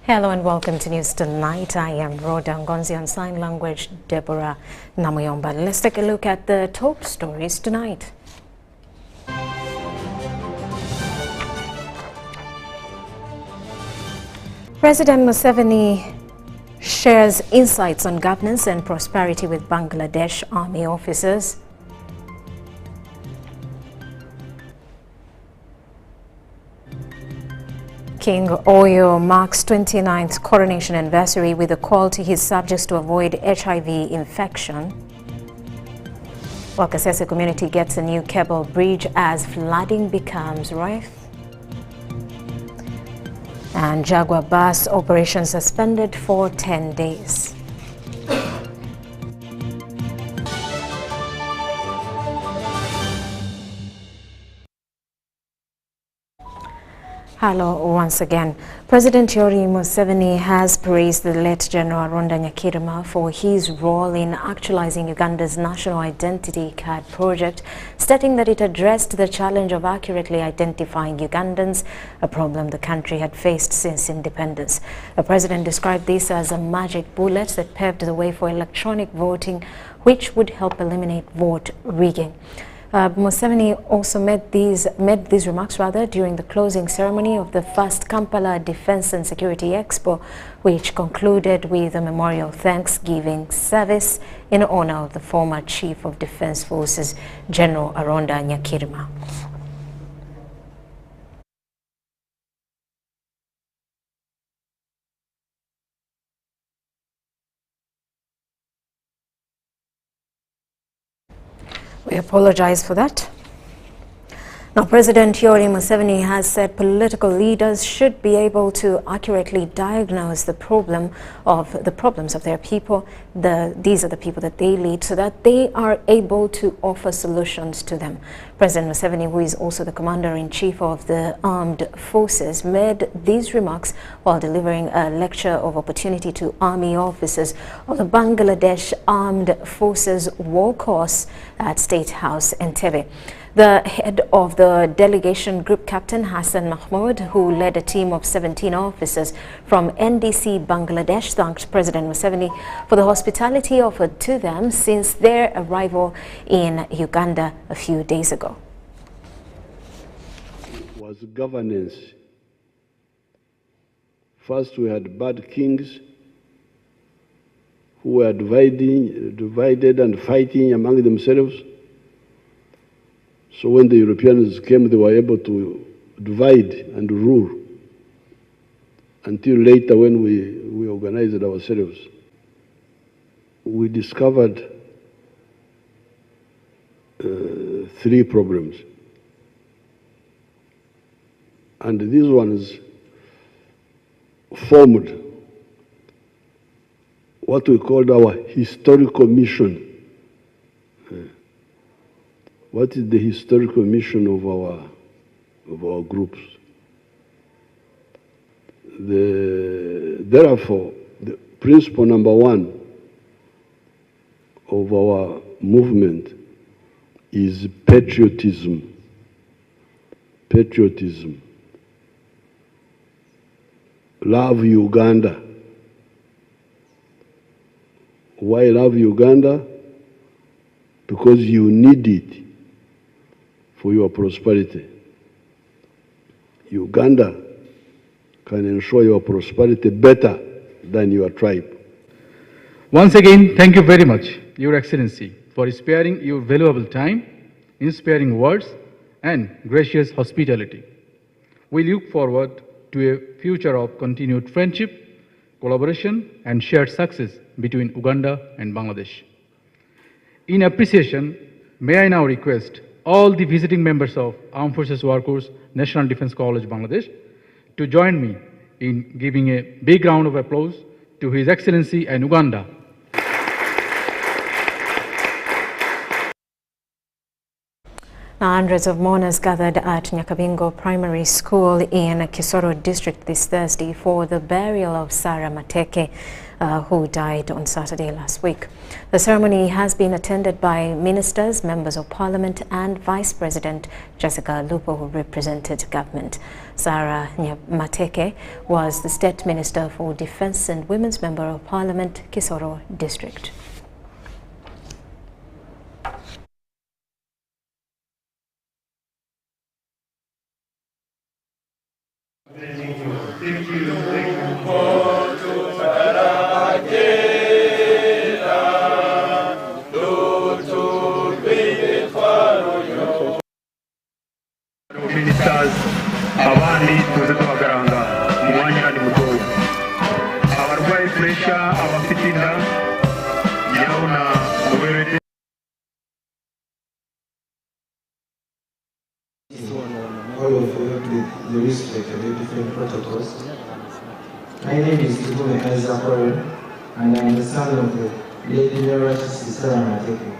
Hello and welcome to News Tonight. I am Rhoda Ngonzi, on sign language, Deborah Namuyomba. Let's take a look at the top stories tonight. President Museveni shares insights on governance and prosperity with Bangladesh Army officers. King Oyo marks 29th coronation anniversary with a call to his subjects to avoid HIV infection. While Kasese community gets a new cable bridge as flooding becomes rife. And Jaguar bus operation suspended for 10 days. Hello once again. President Yoweri Museveni has praised the late General Aronda for his role in actualizing Uganda's national identity card project, stating that it addressed the challenge of accurately identifying Ugandans, a problem the country had faced since independence. The president described this as a magic bullet that paved the way for electronic voting, which would help eliminate vote rigging. Museveni also made these remarks during the closing ceremony of the first Kampala Defense and Security Expo, which concluded with a memorial Thanksgiving service in honor of the former Chief of Defense Forces, General Aronda. We apologize for that. Now, President Yoweri Museveni has said political leaders should be able to accurately diagnose the problems of their people. These are the people that they lead, so that they are able to offer solutions to them. President Museveni, who is also the Commander-in-Chief of the Armed Forces, made these remarks while delivering a lecture of opportunity to Army officers of the Bangladesh Armed Forces War Course at State House, Entebbe. The head of the delegation, Group Captain Hassan Mahmoud, who led a team of 17 officers from NDC Bangladesh, thanked President Museveni for the hospitality offered to them since their arrival in Uganda a few days ago. It was governance. First, we had bad kings who were divided and fighting among themselves. So when the Europeans came, they were able to divide and rule until later when we organized ourselves. We discovered 3 problems. And these ones formed what we called our historical mission. What is the historical mission of our groups? Therefore, the principle number 1 of our movement is patriotism. Patriotism. Love Uganda. Why love Uganda? Because you need it for your prosperity. Uganda can ensure your prosperity better than your tribe. Once again, thank you very much, Your Excellency, for sparing your valuable time, inspiring words, and gracious hospitality. We look forward to a future of continued friendship, collaboration, and shared success between Uganda and Bangladesh. In appreciation, may I now request all the visiting members of Armed Forces War Course, National Defense College, Bangladesh, to join me in giving a big round of applause to His Excellency and Uganda. Hundreds of mourners gathered at Nyakabingo Primary School in Kisoro District this Thursday for the burial of Sarah Mateke, who died on Saturday last week. The ceremony has been attended by ministers, members of parliament and Vice President Jessica Lupo, who represented government. Sarah Mateke was the State Minister for Defence and Women's Member of Parliament, Kisoro District. Thank you. Ministers, abandi tuze tubagaranga umwanya ni muto. Abarwaye pressure, abafite inda, yabona muberede. All of you have the respect of the different protocols. My name is Jaguar, and I am the son of the lady Venerable Sister Mateke.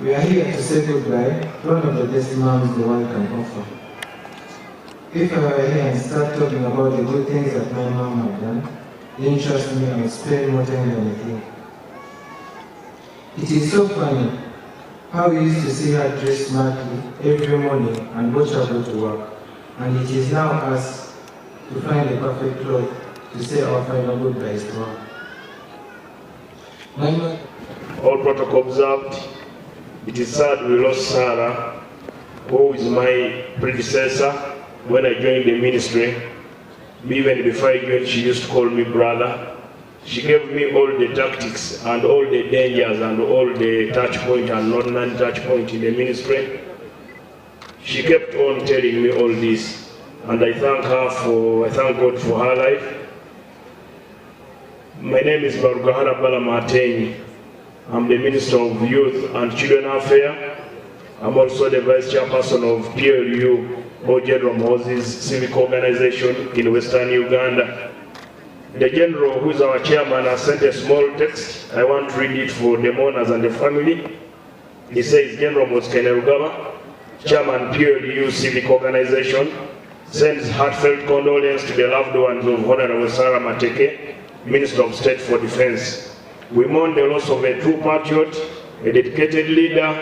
We are here to say goodbye to one of the best moms the world can offer. If I were here and start talking about the good things that my mom had done, then trust me, I would spend more time than I think. It is so funny how we used to see her dress smartly every morning and watch her go to work. And it is now us to find the perfect cloth to say our final goodbyes to her. All protocol observed. It is sad we lost Sarah, who is my predecessor when I joined the ministry. Even before I joined, she used to call me brother. She gave me all the tactics and all the dangers and all the touch point and non-touch point in the ministry. She kept on telling me all this, and I thank God for her life. My name is Rhoda Ngonzi. I'm the Minister of Youth and Children Affairs. I'm also the Vice Chairperson of PLU, or General Moses Civic Organization in Western Uganda. The General, who is our chairman, has sent a small text. I want to read it for the mourners and the family. He says, General Museveni, Chairman PLU Civic Organization, sends heartfelt condolence to the loved ones of Honorable Sarah Mateke, Minister of State for Defense. We mourn the loss of a true patriot, a dedicated leader,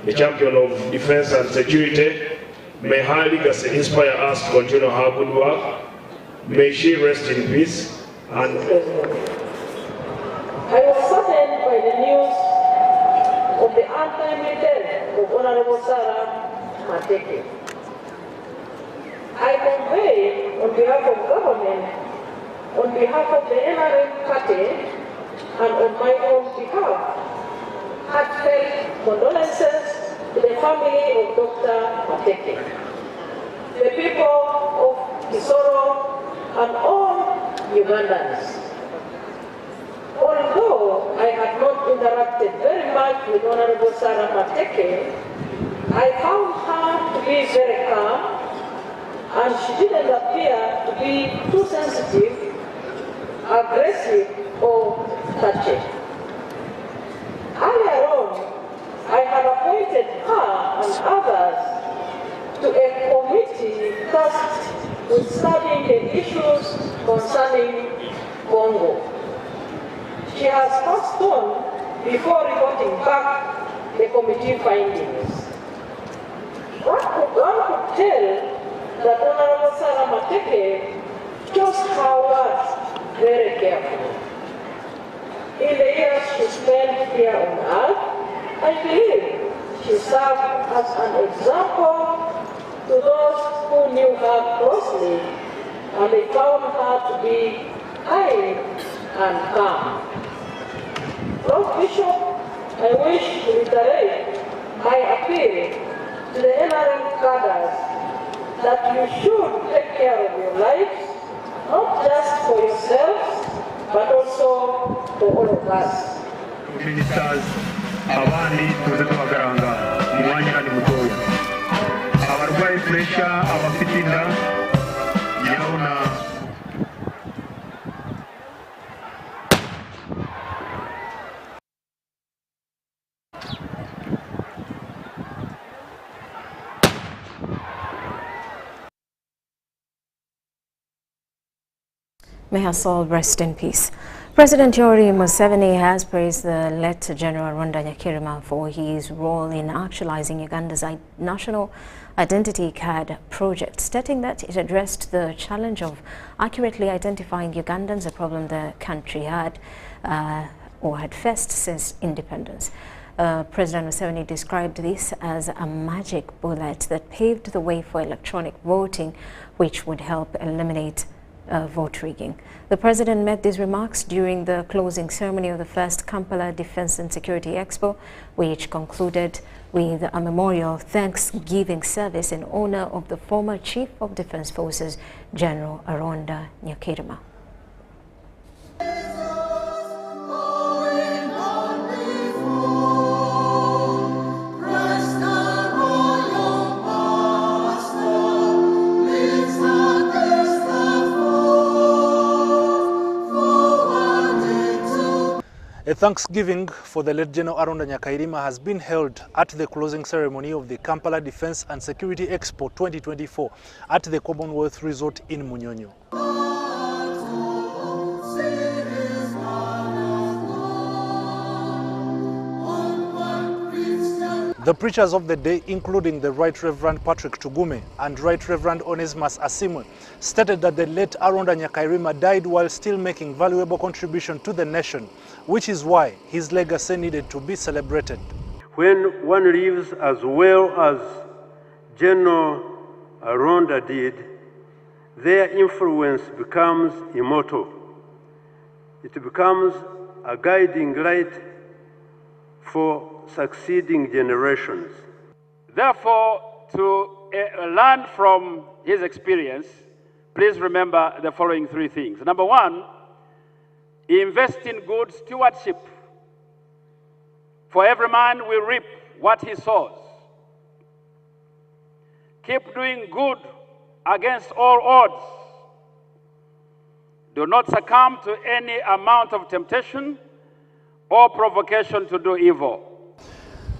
a champion of defense and security. May her legacy inspire us to continue her good work. May she rest in peace. And I was saddened by the news of the untimely death of Honorable Sarah Mateke. I convey on behalf of government, on behalf of the NRM party, and on my own behalf, heartfelt condolences to the family of Dr. Mateke, the people of Kisoro, and all Ugandans. Although I had not interacted very much with Honorable Sarah Mateke, I found her to be very calm, and she didn't appear to be too sensitive, aggressive, or touchy. Earlier on, I had appointed her and others to a committee tasked with studying the issues concerning Congo. She has passed on before reporting back the committee findings. One could tell that Honorable Sarah Mateke chose her words very carefully. In the years she spent here on earth, I believe she served as an example to those who knew her closely, and they found her to be kind and calm. Lord Bishop, I wish to reiterate my appeal to the NRM cadres that you should take care of your lives, not just for yourselves, but also for all of us. Ministers, abandi tuze tubagaranga umwanya ni muto. Abarwaye pressure, abafite inda, yabona May her soul rest in peace. President Yoweri Museveni has praised the late General Aronda for his role in actualizing Uganda's national identity card project, stating that it addressed the challenge of accurately identifying Ugandans, a problem the country had faced since independence. President Museveni described this as a magic bullet that paved the way for electronic voting, which would help eliminate vote rigging. The president made these remarks during the closing ceremony of the first Kampala Defense and Security Expo, which concluded with a memorial Thanksgiving service in honor of the former Chief of Defense Forces, General Aronda Ngonzi. A Thanksgiving for the late General Aronda Ngonzi has been held at the closing ceremony of the Kampala Defense and Security Expo 2024 at the Commonwealth Resort in Munyonyo. The preachers of the day, including the Right Reverend Patrick Tugume and Right Reverend Onesimus Asimwe, stated that the late Aronda Ngonzi died while still making valuable contribution to the nation, which is why his legacy needed to be celebrated. When one lives as well as General Aronda did, their influence becomes immortal. It becomes a guiding light for succeeding generations. Therefore, to learn from his experience, please remember the following three things. Number one, invest in good stewardship. For every man will reap what he sows. Keep doing good against all odds. Do not succumb to any amount of temptation or provocation to do evil.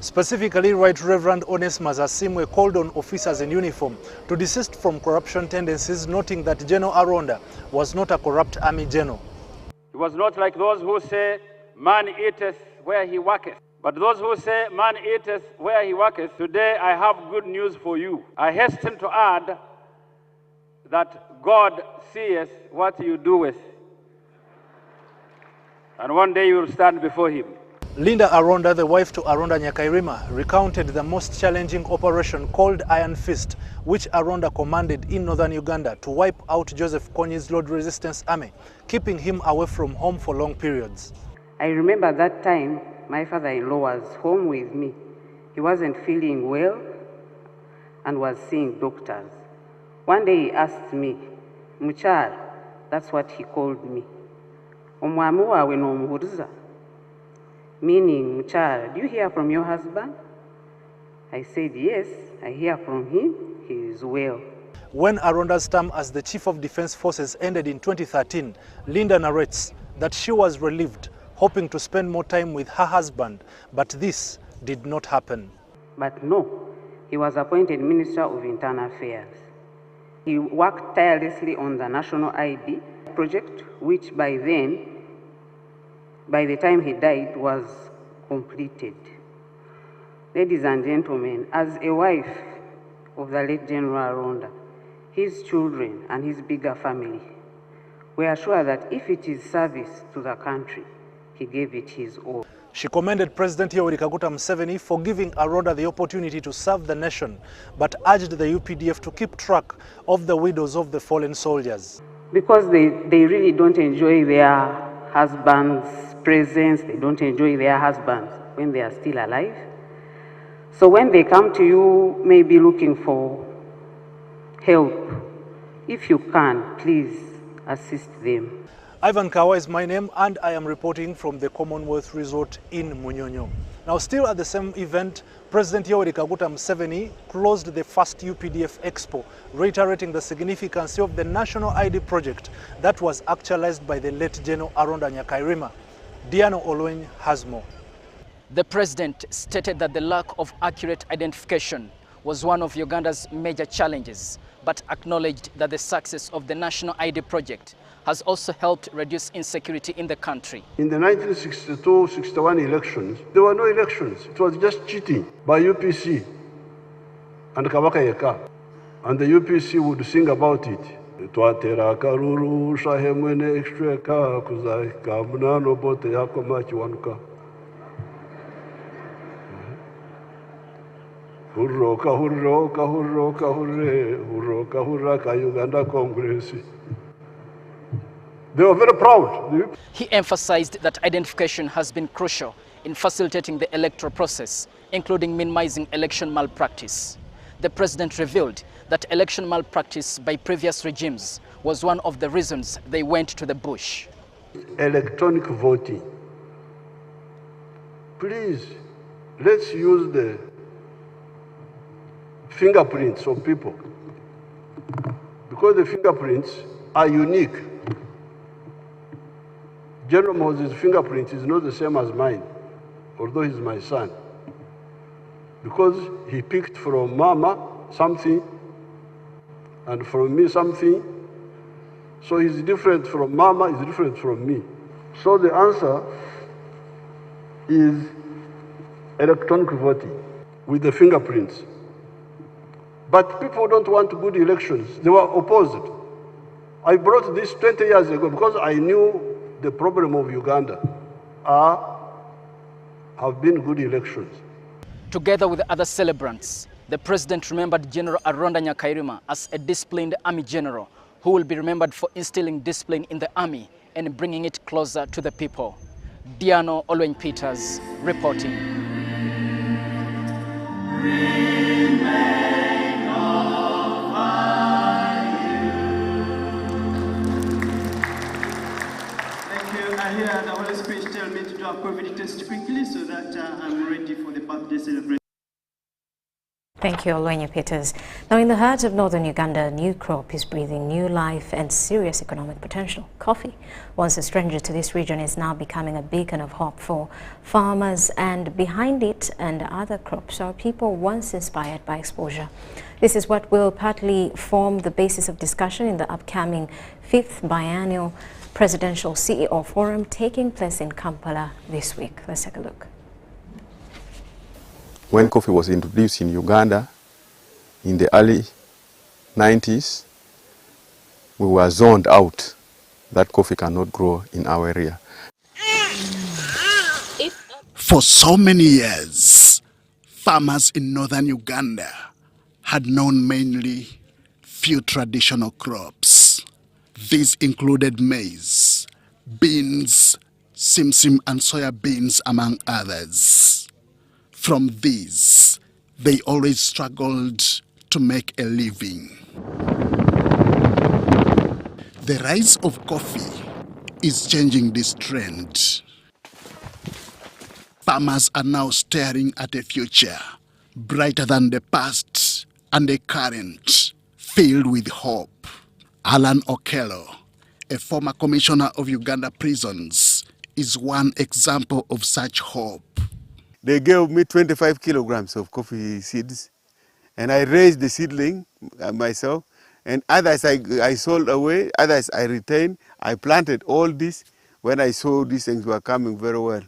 Specifically, Right Reverend Onesimus Asimwe called on officers in uniform to desist from corruption tendencies, noting that General Aronda was not a corrupt army general. He was not like those who say, man eateth where he worketh. But those who say, man eateth where he worketh, today I have good news for you. I hasten to add that God seeth what you do with. And one day you will stand before him. Linda Aronda, the wife to Aronda Ngonzi, recounted the most challenging operation called Iron Fist, which Aronda commanded in northern Uganda to wipe out Joseph Kony's Lord Resistance Army, keeping him away from home for long periods. I remember that time my father-in-law was home with me. He wasn't feeling well and was seeing doctors. One day he asked me, Muchar, that's what he called me. Omwami wawe n'omuhuriza? Meaning, Muchar, do you hear from your husband? I said, yes, I hear from him. He is well. When Aronda's term as the Chief of Defense Forces ended in 2013, Linda narrates that she was relieved, hoping to spend more time with her husband, but this did not happen. But no, he was appointed Minister of Internal Affairs. He worked tirelessly on the National ID project, which by the time he died, was completed. Ladies and gentlemen, as a wife of the late General Aronda, his children and his bigger family were sure that if it is service to the country, he gave it his all. She commended President Yoweri Museveni for giving Aronda the opportunity to serve the nation, but urged the UPDF to keep track of the widows of the fallen soldiers. Because they really don't enjoy their husbands' presence, they don't enjoy their husbands when they are still alive. So when they come to you, maybe looking for help, if you can, please assist them. Ivan Kawa is my name, and I am reporting from the Commonwealth Resort in Munyonyo. Now, still at the same event, President Yoweri Museveni closed the first UPDF Expo, reiterating the significance of the National ID project that was actualized by the late General Aronda Ngonzi. Diano Oloin has more. The president stated that the lack of accurate identification was one of Uganda's major challenges, but acknowledged that the success of the National ID project has also helped reduce insecurity in the country. In the 1962-61 elections, there were no elections. It was just cheating by UPC and Kabaka Yeka. And the UPC would sing about it. Twatera karuru shahemwene extreka kuzaika mnano bote yako machi wanuka. Hurroka hurroka hurroka hurre hurroka hurraka Uganda Congress. They were very proud. He emphasized that identification has been crucial in facilitating the electoral process, including minimizing election malpractice. The president revealed that election malpractice by previous regimes was one of the reasons they went to the bush. Electronic voting. Please, let's use the fingerprints of people, because the fingerprints are unique. General Moses' fingerprint is not the same as mine, although he's my son, because he picked from Mama something and from me something. So he's different from Mama, he's different from me. So the answer is electronic voting with the fingerprints. But people don't want good elections. They were opposed. I brought this 20 years ago because I knew the problem of Uganda have been good elections. Together with other celebrants, the president remembered General Aronda as a disciplined army general who will be remembered for instilling discipline in the army and bringing it closer to the people. Diano Olwen Peters reporting. I hear the Holy Spirit tell me to do a COVID test quickly so that I'm ready for the birthday celebration. Thank you, Olwenya Peters. Now, in the heart of northern Uganda, a new crop is breathing new life and serious economic potential. Coffee, once a stranger to this region, is now becoming a beacon of hope for farmers, and behind it and other crops are people once inspired by exposure. This is what will partly form the basis of discussion in the upcoming 5th biennial Presidential CEO Forum taking place in Kampala this week. Let's take a look. When coffee was introduced in Uganda in the early 90s, we were zoned out that coffee cannot grow in our area. For so many years, farmers in northern Uganda had known mainly few traditional crops. These included maize, beans, simsim and soya beans, among others. From these, they always struggled to make a living. The rise of coffee is changing this trend. Farmers are now staring at a future brighter than the past and a current filled with hope. Alan Okello, a former commissioner of Uganda prisons, is one example of such hope. They gave me 25 kilograms of coffee seeds, and I raised the seedling myself, and others I sold away, others I retained. I planted all this. When I saw these things were coming very well,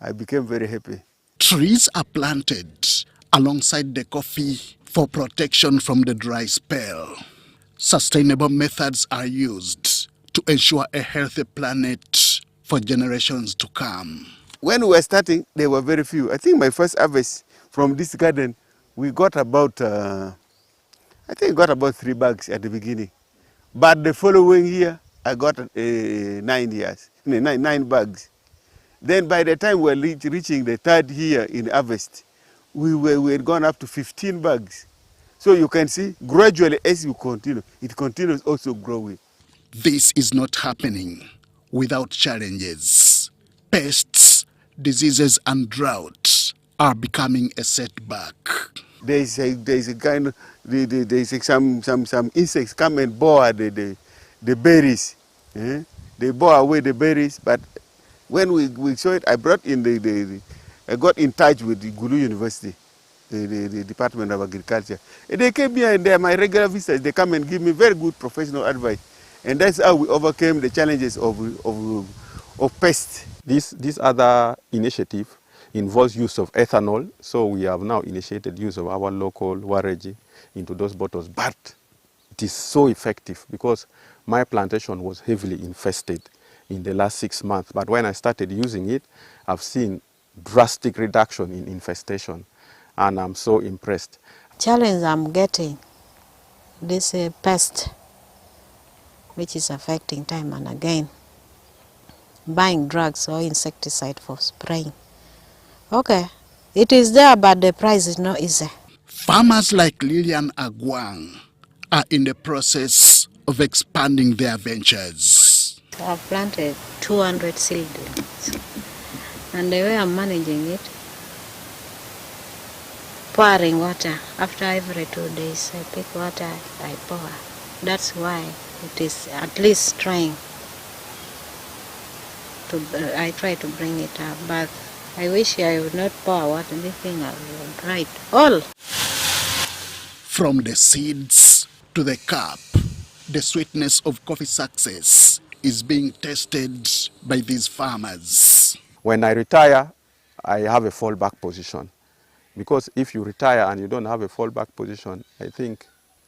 I became very happy. Trees are planted alongside the coffee for protection from the dry spell. Sustainable methods are used to ensure a healthy planet for generations to come. When we were starting, there were very few. I think my first harvest from this garden, we got about, I think got about 3 bags at the beginning. But the following year, I got 9 bags. Then by the time we were reaching the 3rd year in harvest, we had gone up to 15 bags. So you can see, gradually as you continue, it continues also growing. This is not happening without challenges. Pests, diseases and droughts are becoming a setback. There's a kind of, there's some insects come and bore the berries. They bore away the berries, but when we saw it, I brought in I got in touch with the Gulu University. the Department of Agriculture. And they came here and they are my regular visitors. They come and give me very good professional advice. And that's how we overcame the challenges of pests. This other initiative involves use of ethanol, so we have now initiated use of our local wareji into those bottles. But it is so effective because my plantation was heavily infested in the last 6 months. But when I started using it, I've seen drastic reduction in infestation, and I'm so impressed. Challenge I'm getting, this pest, which is affecting time and again, buying drugs or insecticide for spraying. Okay, it is there, but the price is not easy. Farmers like Lilian Agwang are in the process of expanding their ventures. I've planted 200 seedlings, and the way I'm managing it, pouring water. After every 2 days, I pick water, I pour. That's why it is at least trying to, I try to bring it up, but I wish I would not pour water, anything I would write. All. From the seeds to the cup, the sweetness of coffee success is being tested by these farmers. When I retire, I have a fallback position. Because if you retire and you don't have a fallback position, I think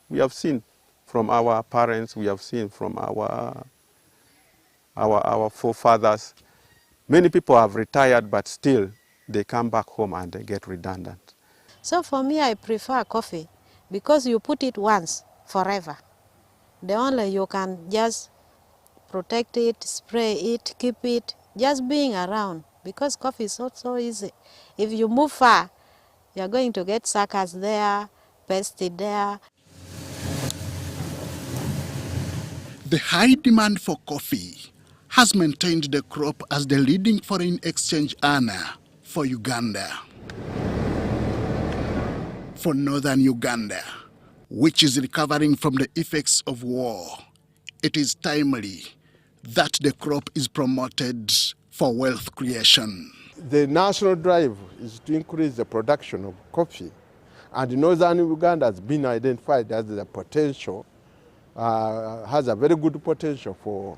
we have seen from our parents, we have seen from our forefathers, many people have retired, but still they come back home and they get redundant. So for me, I prefer coffee because you put it once, forever. The only you can just protect it, spray it, keep it, just being around, because coffee is not so easy. If you move far, you're going to get suckers there, pests there. The high demand for coffee has maintained the crop as the leading foreign exchange earner for Uganda. For northern Uganda, which is recovering from the effects of war, it is timely that the crop is promoted for wealth creation. The national drive is to increase the production of coffee, and northern Uganda has been identified as the potential, has a very good potential for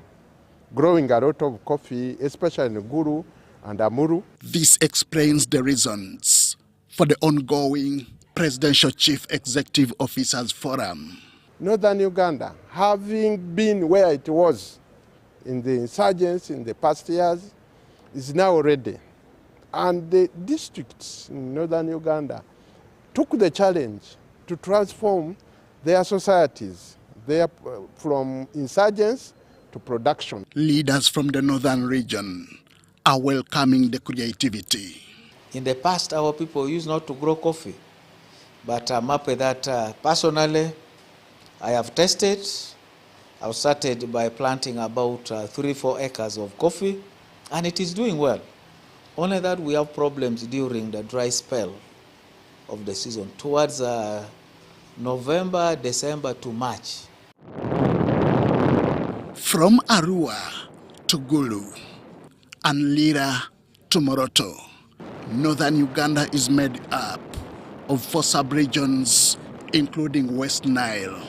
growing a lot of coffee, especially in Gulu and Amuru. This explains the reasons for the ongoing Presidential Chief Executive Officers Forum. Northern Uganda, having been where it was in the insurgents in the past years, is now ready. And the districts in northern Uganda took the challenge to transform their societies, from insurgents to production. Leaders from the northern region are welcoming the creativity. In the past, our people used not to grow coffee, but I'm happy that personally I have tested. I've started by planting about 3-4 acres of coffee, and it is doing well. Only that we have problems during the dry spell of the season, towards November, December to March. From Arua to Gulu and Lira to Moroto, northern Uganda is made up of 4 sub-regions, including West Nile,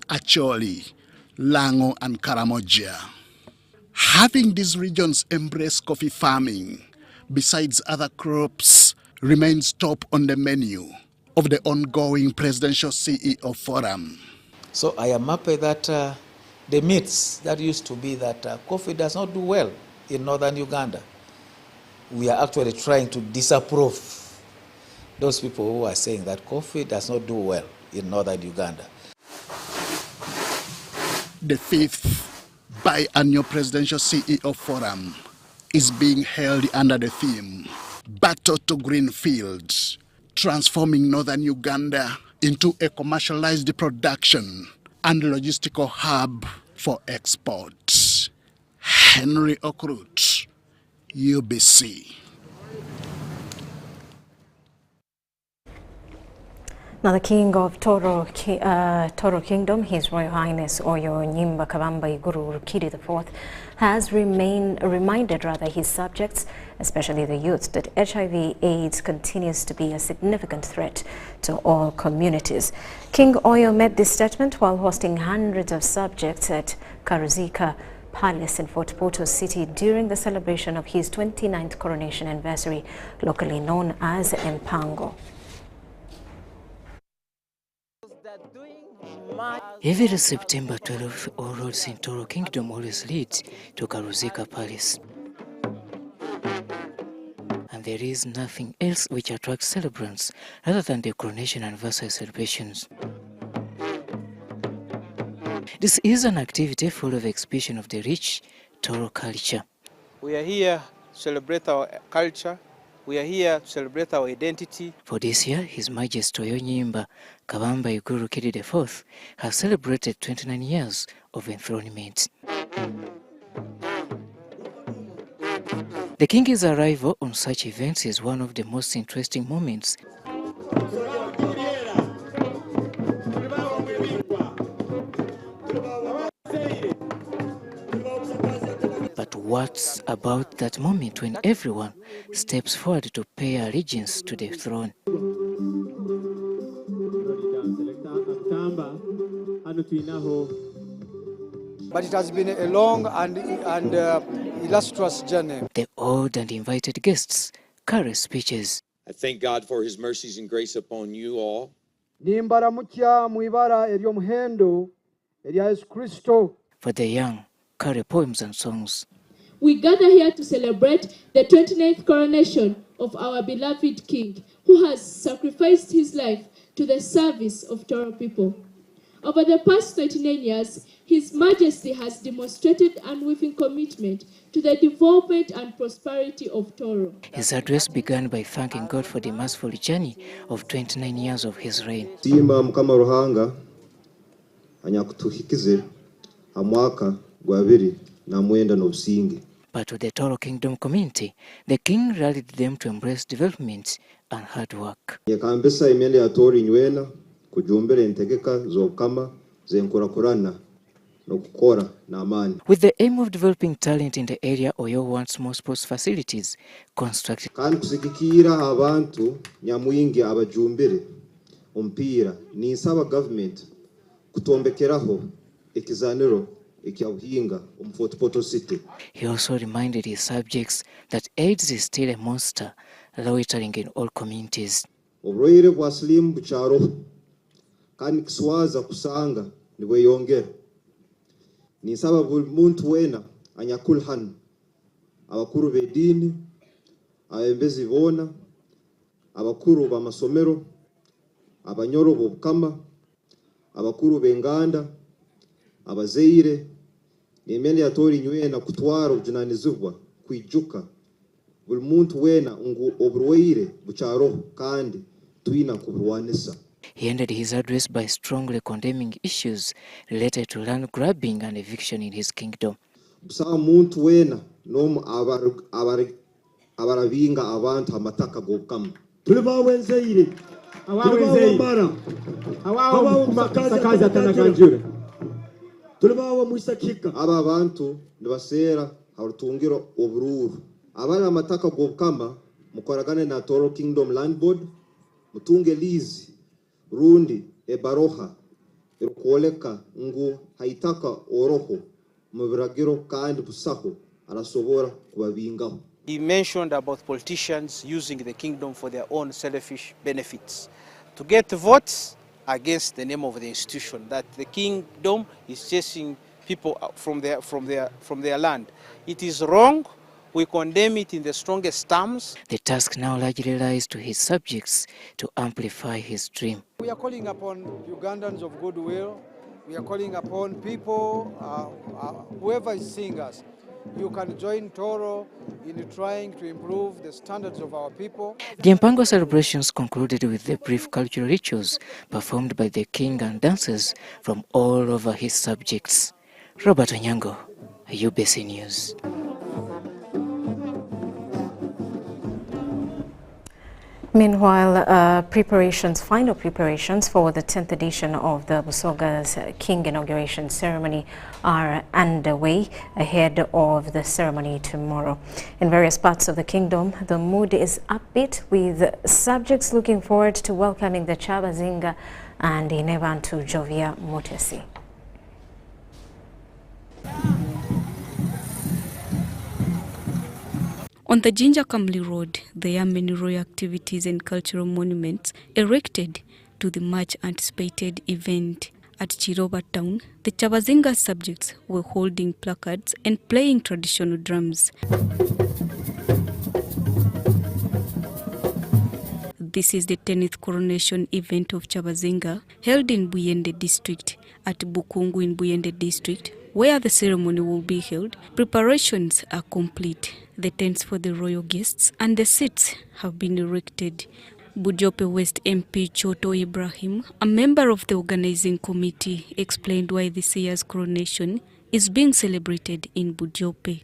Acholi, Lango, and Karamoja. Having these regions embrace coffee farming, besides other crops, remains top on the menu of the ongoing Presidential CEO Forum. So I am happy that the myths that used to be that coffee does not do well in northern Uganda, we are actually trying to disapprove those people who are saying that coffee does not do well in northern Uganda. The 5th biannual Presidential CEO Forum is being held under the theme Battle to Greenfield, transforming northern Uganda into a commercialized production and logistical hub for export. Henry Okrut, UBC. Now, the King of Tooro Kingdom, His Royal Highness Oyo Nyimba Kabamba Iguru Rukidi IV, has reminded his subjects, especially the youth, that HIV/AIDS continues to be a significant threat to all communities. King Oyo made this statement while hosting hundreds of subjects at Karuzika Palace in Fort Portal City during the celebration of his 29th coronation anniversary, locally known as Mpango. Every September 12th, all roads in Tooro Kingdom always lead to Karuzika Palace. And there is nothing else which attracts celebrants other than the coronation anniversary celebrations. This is an activity full of exhibition of the rich Tooro culture. We are here to celebrate our culture. We are here to celebrate our identity. For this year, His Majesty Oyo Nyimba Kabamba Iguru Rukidi IV has celebrated 29 years of enthronement. The King's arrival on such events is one of the most interesting moments. But what's about that moment when everyone steps forward to pay allegiance to the throne? But it has been a long and illustrious journey. The old and invited guests carry speeches. I thank God for His mercies and grace upon you all. For the young, carry poems and songs. We gather here to celebrate the 29th coronation of our beloved King, who has sacrificed his life to the service of Tooro people. Over the past 29 years, His Majesty has demonstrated unwavering commitment to the development and prosperity of Tooro. His address began by thanking God for the merciful journey of 29 years of his reign. Simba mukama ruhanga anyakutuhikize amwaka gwa 2029. But to the Tooro Kingdom community, the king rallied them to embrace development and hard work. Nyekambesa imende ya Tooro inywena kujumbere entegeka zokama zenkurakurana nokukora na amani. With the aim of developing talent in the area, Oyo wants more sports facilities constructed. Kandi kusigikira abantu nyamwingi abajumbere umpira ni nsaba government kutombekeraho ekizaniro ekyabuhinga Fort Portal City. He also reminded his subjects that AIDS is still a monster loitering in all communities. Obroire bwa slim bucharo kandi kiswaza kusanga niwe yongera ni nsaba buli muntu wena anyakulhan abakuru bedini abembezi bona abakuru bamasomero abanyoro bobukama abakuru benganda abazeire nemene ya Tooro inywena kutwara obujunanizibwa kwijuka buli muntu wena ngu oburwaire bucharoho kandi tuina kuburwanisa. He ended his address by strongly condemning issues related to land grabbing and eviction in his kingdom. Busa muntu wena nomu abarabinga abantu amataka gobukama tulibawenzeire abawenzeire abawo atanaganjura tulibawo muisakika aba abantu nibasera harutungiro obururu abana amataka gobukama mukoragane na Tooro Kingdom Land Board mutunge lizi rundi ebaroha erukoleka ngu haitaka oroho mubiragiro kandi busaho arasobora kubabingaho. He mentioned about politicians using the kingdom for their own selfish benefits to get votes against the name of the institution, that the kingdom is chasing people from their land. It is wrong. We condemn it in the strongest terms. The task now largely lies to his subjects to amplify his dream. We are calling upon Ugandans of goodwill. We are calling upon people, whoever is seeing us, you can join Tooro in trying to improve the standards of our people. The Mpango celebrations concluded with the brief cultural rituals performed by the king and dancers from all over his subjects. Robert Onyango, UBC News. Meanwhile, final preparations for the 10th edition of the Busoga's King inauguration ceremony are underway ahead of the ceremony tomorrow. In various parts of the kingdom, the mood is upbeat, with subjects looking forward to welcoming the Chabazinga and Inebantu Jovia Mutesi. On the Jinja Kamli Road, there are many royal activities and cultural monuments erected to the much anticipated event. At Chiroba town, the Chabazinga subjects were holding placards and playing traditional drums. This is the 10th coronation event of Chabazinga, held in Buyende district. At Bukungu in Buyende district, where the ceremony will be held, preparations are complete. The tents for the royal guests and the seats have been erected. Bujope West MP Choto Ibrahim, a member of the organizing committee, explained why this year's coronation is being celebrated in Bujope.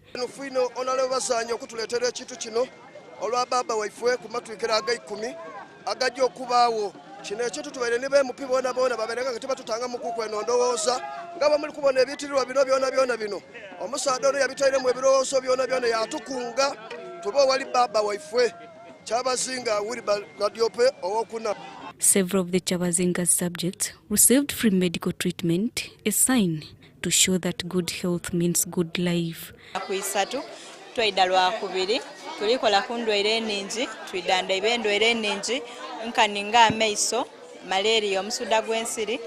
Kino ekintu tubaire ne bemupi bona babeneka kati batutanga mukuku eno ndowooza ngaba muri kubona ebitirirwa bino byona bino omusaadde ono yabitaire mu ebirowoozo byona yatukunga tuba wali baba waifwe Chabazinga wuli Gadiope owokuna. Several of the Chabazinga subjects received free medical treatment, a sign to show that good health means good life. Kuisatu twaidalwa kubiri tulikola kundwere eningi twidanda ibendwere eningi nkaninga ameiso malaria omusuda gwensiri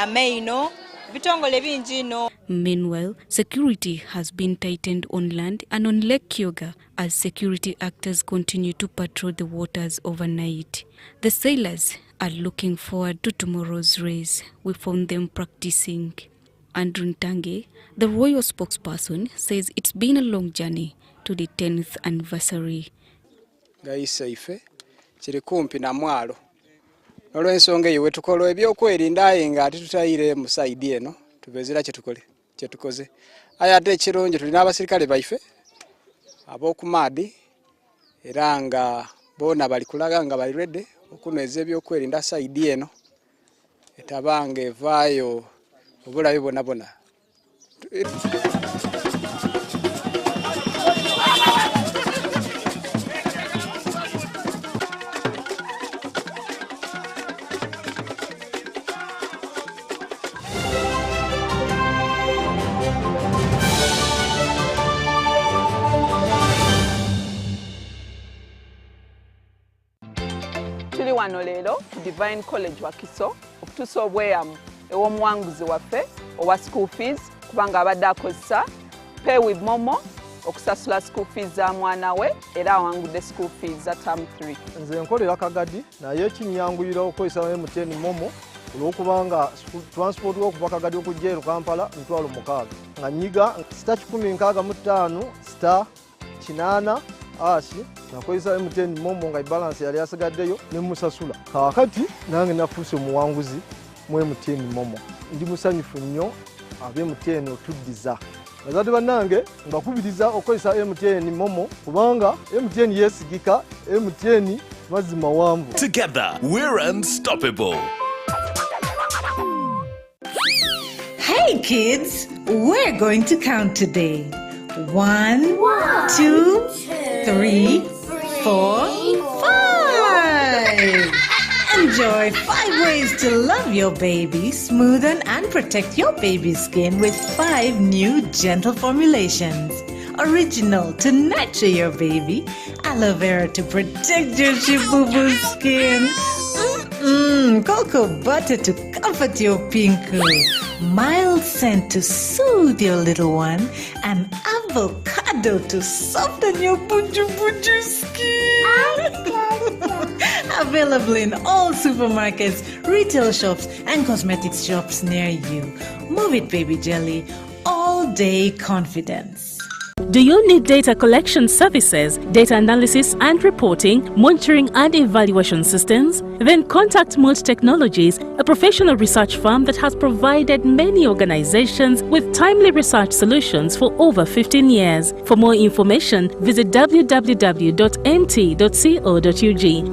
ameino bitongole bingi no. Meanwhile, security has been tightened on land and on Lake Kyoga as security actors continue to patrol the waters overnight. The sailors are looking forward to tomorrow's race. We found them practicing. Andrew Ntange, the royal spokesperson, says it's been a long journey to the 10th anniversary. Gaisaife kiri kumpi na mwalo olw'ensonga eyo wetukola ebyokwerinda aye nga ati tutayire mu side eno tuvezera kyetukoze aye ate ekirungi tulina abasirikale baife ab'okumaadi era nga bona bali kulaga nga bali ready okunyweza ebyokwerinda side eno etabanga evaayo obulabe bonna. Tuli wano leero Divine College Wakiso okutuusa obweyamu ew'omuwanguzi waffe owa school fees kubanga abadde akozesa pay with momo okusasula school fees za mwana we era awangudde school fees za term 3. Nze nkolera Kagadi naye kinyanguyira okozesa MTN momo olw'okubanga transport okuva Kagadi okujja ero Kampala mitwalo 6 nga nyiga *165*8 asi nakozesa MTN momo nga balance yali asigaddeyo ne musasula kakati nange nafuuse omuwanguzi mu MTN momo ndi musanyufu nnyo abe MTN otuddiza bazadde bannange mbakubiriza okozesa MTN momo kubanga MTN yesigika MTN mazima wanvu. Together we're unstoppable. Hey kids, we're going to count today. 1, 2, 3, 4, 5. Enjoy 5 ways to love your baby, smoothen and protect your baby's skin with 5 new gentle formulations. Original to nurture your baby, aloe vera to protect your chibubu skin. Cocoa butter to comfort your pinku. Mild scent to soothe your little one, and avocado to soften your buju skin. Available in all supermarkets, retail shops, and cosmetics shops near you. Move it, baby jelly. All day confidence. Do you need data collection services, data analysis and reporting, monitoring and evaluation systems? Then contact Mold Technologies, a professional research firm that has provided many organizations with timely research solutions for over 15 years. For more information, visit www.mt.co.ug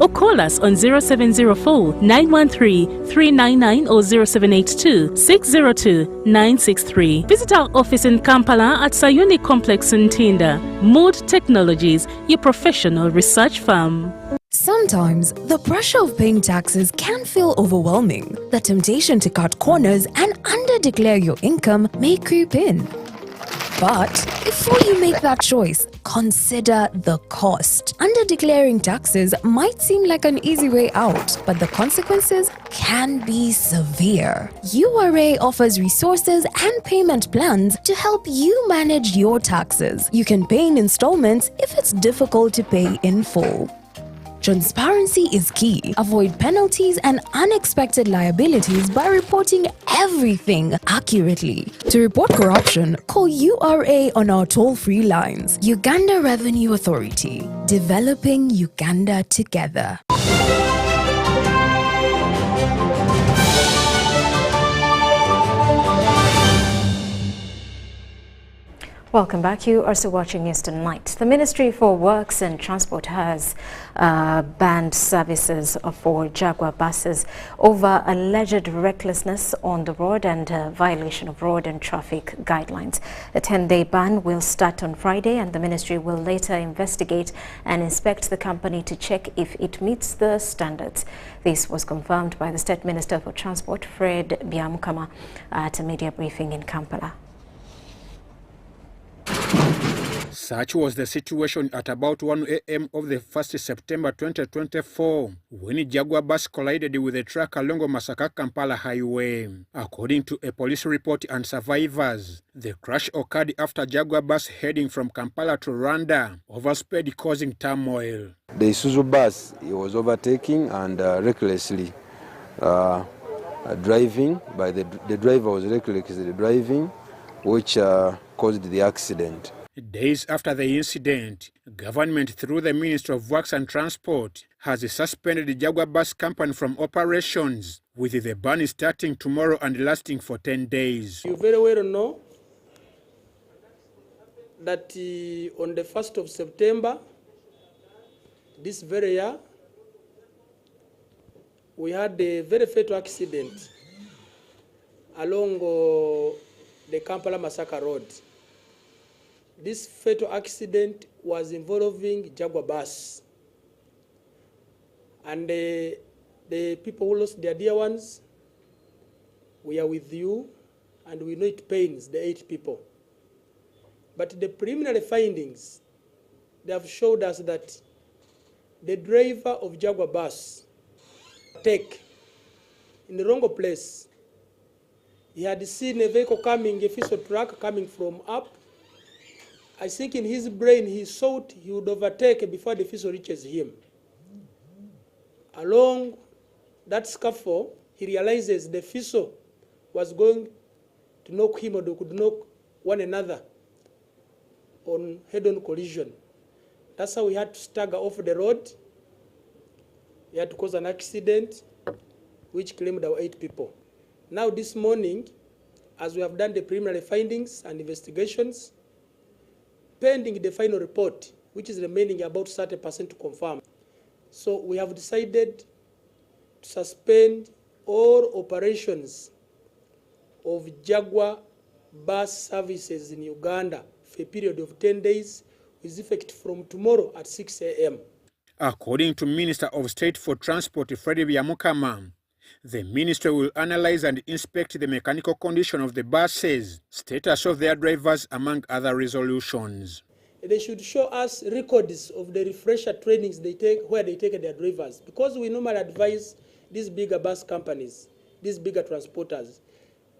or call us on 0704 913 399 or 0782 602 963. Visit our office in Kampala at Sayuni Complex in Tinda. Mold Technologies, your professional research firm. Sometimes the pressure of paying taxes can feel overwhelming. The temptation to cut corners and under-declare your income may creep in. But before you make that choice, consider the cost. Under-declaring taxes might seem like an easy way out, but the consequences can be severe. URA offers resources and payment plans to help you manage your taxes. You can pay in installments if it's difficult to pay in full. Transparency is key. Avoid penalties and unexpected liabilities by reporting everything accurately. To report corruption, call URA on our toll-free lines. Uganda Revenue Authority. Developing Uganda together. Welcome back. You are still watching News Tonight. The Ministry for Works and Transport has banned services for Jaguar buses over alleged recklessness on the road and violation of road and traffic guidelines. The 10-day ban will start on Friday, and the ministry will later investigate and inspect the company to check if it meets the standards. This was confirmed by the State Minister for Transport, Fred Byamukama, at a media briefing in Kampala. Such was the situation at about 1 a.m. of the 1st September 2024 when a Jaguar bus collided with a truck along Masaka-Kampala highway. According to a police report and survivors, the crash occurred after Jaguar bus heading from Kampala to Aronda oversped, causing turmoil. The Isuzu bus was overtaking and recklessly driving. The driver was recklessly driving, which caused the accident. Days after the incident, government through the Ministry of Works and Transport has suspended the Jaguar bus company from operations, with the ban starting tomorrow and lasting for 10 days. You very well know that on the 1st of September, this very year, we had a very fatal accident along the Kampala-Masaka road. This fatal accident was involving Jaguar bus. And the people who lost their dear ones, we are with you, and we know it pains the 8 people. But the preliminary findings, they have showed us that the driver of Jaguar bus take in the wrong place. He had seen a vehicle coming, a fiscal truck coming from up. I think in his brain he thought he would overtake before the fiscal reaches him. Along that scaffold, he realizes the fiscal was going to knock him, or they could knock one another on head-on collision. That's how we had to stagger off the road. We had to cause an accident which claimed our 8 people. Now this morning, as we have done the preliminary findings and investigations, pending the final report, which is remaining about 30% to confirm. So we have decided to suspend all operations of Jaguar bus services in Uganda for a period of 10 days, with effect from tomorrow at 6 a.m. According to Minister of State for Transport, Fred Byamukama, the ministry will analyze and inspect the mechanical condition of the buses, status of their drivers, among other resolutions. They should show us records of the refresher trainings they take, where they take their drivers, because we normally advise these bigger bus companies, these bigger transporters,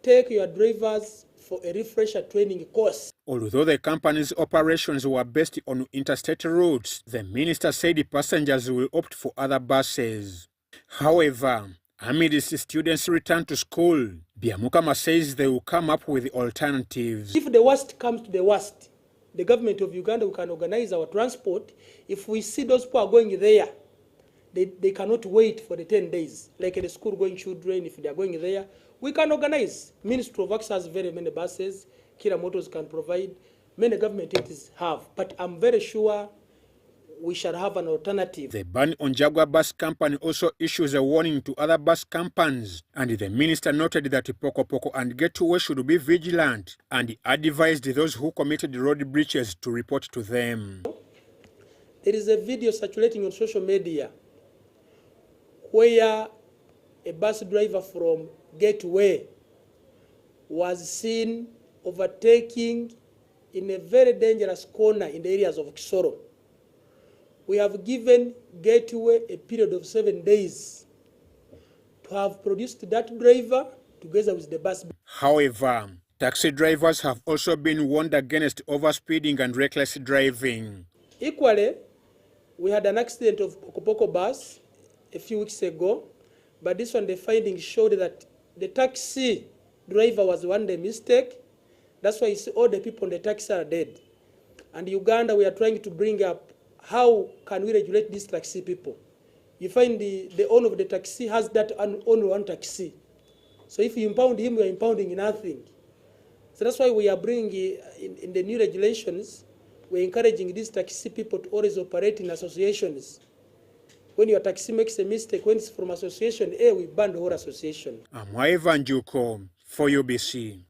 take your drivers for a refresher training course. Although the company's operations were based on interstate routes, the minister said the passengers will opt for other buses. However, amidst students' return to school, Byamukama says they will come up with alternatives. If the worst comes to the worst, the government of Uganda can organize our transport. If we see those people are going there, they cannot wait for the 10 days. Like the school-going children, if they are going there, we can organize. Ministry of Works has very many buses. Kira Motors can provide. Many government entities have. But I'm very sure we shall have an alternative. The ban on Jaguar Bus Company also issues a warning to other bus companies, and the minister noted that Poko Poko and Gateway should be vigilant, and advised those who committed road breaches to report to them. There is a video circulating on social media where a bus driver from Gateway was seen overtaking in a very dangerous corner in the areas of Kisoro. We have given Gateway a period of 7 days to have produced that driver together with the bus. However, taxi drivers have also been warned against overspeeding and reckless driving. Equally, we had an accident of Poko bus a few weeks ago, but this one the findings showed that the taxi driver was one day mistake. That's why you see all the people on the taxi are dead. And Uganda, we are trying to bring up how can we regulate these taxi people. You find the owner of the taxi has that only one taxi. So if you impound him, you are impounding nothing. So that's why we are bringing in the new regulations, we're encouraging these taxi people to always operate in associations. When your taxi makes a mistake, when it's from association A, we ban the whole association. I'm Ivan Juko for UBC.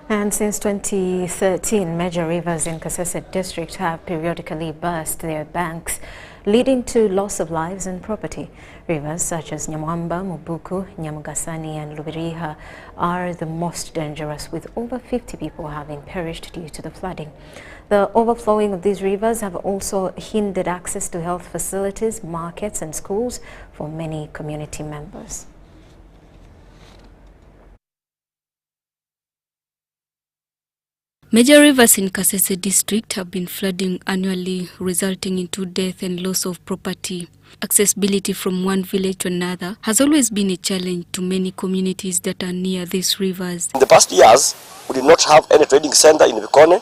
And since 2013, major rivers in Kasese district have periodically burst their banks, leading to loss of lives and property. Rivers such as Nyamwamba, Mubuku, Nyamugasani and Lubiriha are the most dangerous, with over 50 people having perished due to the flooding. The overflowing of these rivers have also hindered access to health facilities, markets and schools for many community members. Major rivers in Kasese district have been flooding annually, resulting in death and loss of property. Accessibility from one village to another has always been a challenge to many communities that are near these rivers. In the past years, we did not have any trading center in Bikone.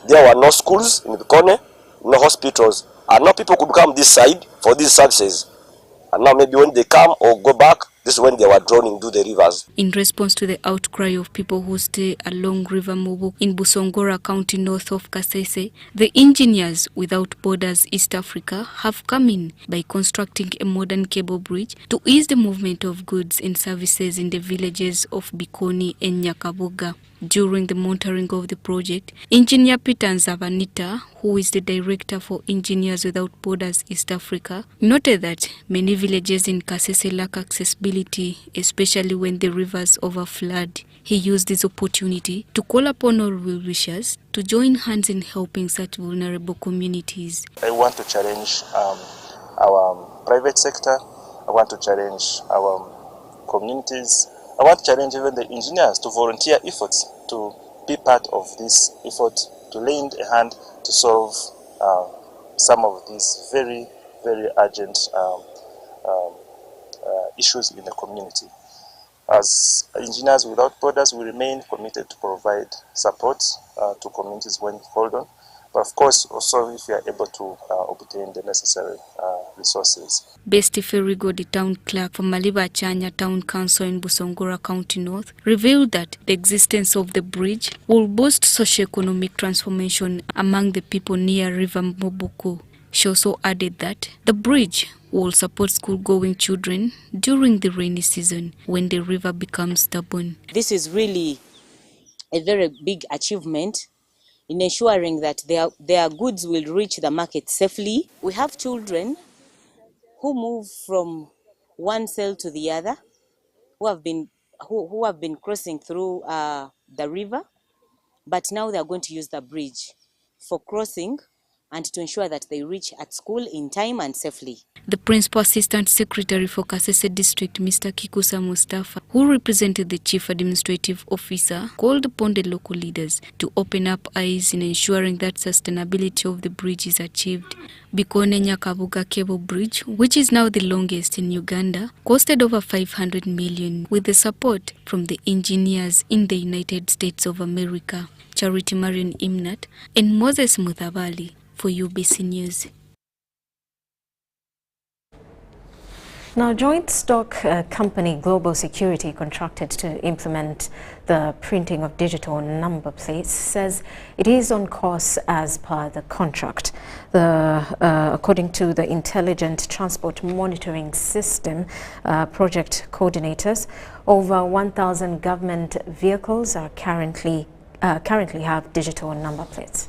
There were no schools in Bikone, no hospitals, and now people could come this side for these services. And now maybe when they come or go back, this is when they were drowning into the rivers. In response to the outcry of people who stay along River Mubu in Busongora County north of Kasese, the Engineers Without Borders East Africa have come in by constructing a modern cable bridge to ease the movement of goods and services in the villages of Bikoni and Nyakabuga. During the monitoring of the project, Engineer Peter Nzavanita, who is the director for Engineers Without Borders East Africa, noted that many villages in Kasese lack accessibility, especially when the rivers overflood. He used this opportunity to call upon all well-wishers to join hands in helping such vulnerable communities. I want to challenge our private sector. I want to challenge our communities. I want to challenge even the engineers to volunteer efforts to be part of this effort, to lend a hand to solve some of these very, very urgent issues in the community. As Engineers Without Borders, we remain committed to provide support to communities when called on. But of course, also if you are able to obtain the necessary resources. Besti Ferigo, the town clerk for Maliba Chanya Town Council in Busongora County North, revealed that the existence of the bridge will boost socio-economic transformation among the people near River Mubuku. She also added that the bridge will support school-going children during the rainy season when the river becomes stubborn. This is really a very big achievement in ensuring that their goods will reach the market safely. We have children who move from one cell to the other, who have been crossing through the river, but now they are going to use the bridge for crossing and to ensure that they reach at school in time and safely. The Principal Assistant Secretary for Kasese District, Mr. Kikusa Mustafa, who represented the Chief Administrative Officer, called upon the local leaders to open up eyes in ensuring that sustainability of the bridge is achieved. Bikone Nyakabuga Cable Bridge, which is now the longest in Uganda, costed over 500 million with the support from the engineers in the United States of America. Charity Marion Imnat and Moses Muthabali for for UBC News. Now, joint stock company Global Security, contracted to implement the printing of digital number plates, says it is on course as per the contract. According to the Intelligent Transport Monitoring System project coordinators, over 1,000 government vehicles are currently have digital number plates.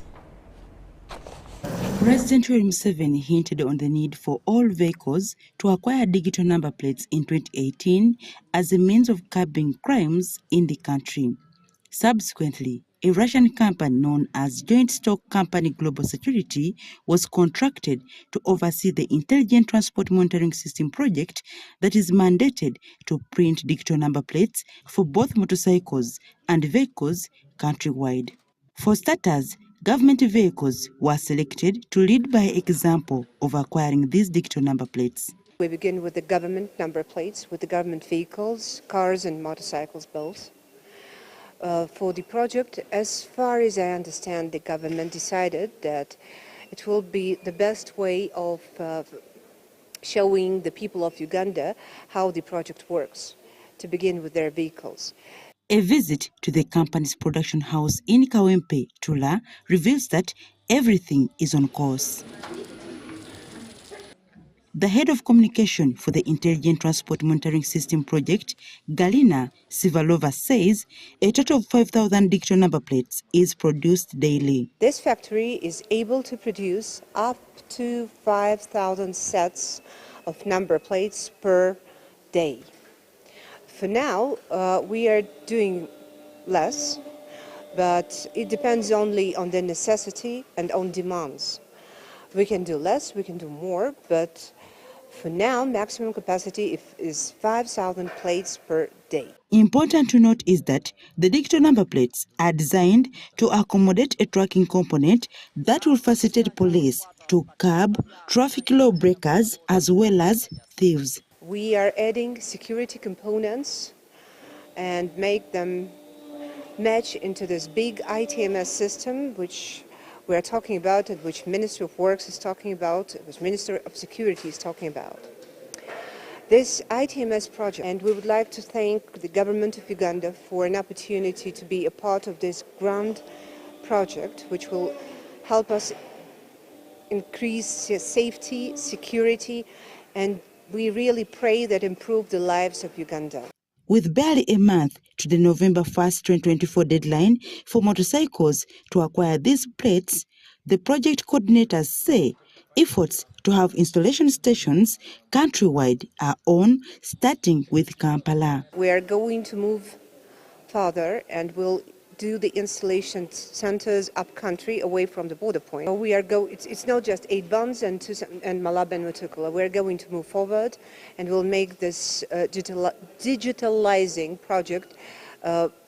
President Museveni hinted on the need for all vehicles to acquire digital number plates in 2018 as a means of curbing crimes in the country. Subsequently, a Russian company known as Joint Stock Company Global Security was contracted to oversee the Intelligent Transport Monitoring System project that is mandated to print digital number plates for both motorcycles and vehicles countrywide. For starters, government vehicles were selected to lead by example of acquiring these digital number plates. We begin with the government number plates, with the government vehicles, cars and motorcycles both. For the project, as far as I understand, the government decided that it will be the best way of showing the people of Uganda how the project works, to begin with their vehicles. A visit to the company's production house in Kawempe, Tula, reveals that everything is on course. The head of communication for the Intelligent Transport Monitoring System project, Galina Sivalova, says a total of 5,000 digital number plates is produced daily. This factory is able to produce up to 5,000 sets of number plates per day. For now, we are doing less, but it depends only on the necessity and on demands. We can do less, we can do more, but for now, maximum capacity is 5,000 plates per day. Important to note is that the digital number plates are designed to accommodate a tracking component that will facilitate police to curb traffic law breakers as well as thieves. We are adding security components and make them match into this big ITMS system which we are talking about and which Ministry of Works is talking about, which Minister of Security is talking about. This ITMS project, and we would like to thank the government of Uganda for an opportunity to be a part of this grand project, which will help us increase safety, security, and we really pray that improve the lives of Uganda. With barely a month to the November 1st, 2024 deadline for motorcycles to acquire these plates, the project coordinators say efforts to have installation stations countrywide are on, starting with Kampala. We are going to move further and we'll do the installation centers up country away from the border point. It's not just 8 Buns and Malaba and Mutukula. We're going to move forward and we'll make this digitalizing project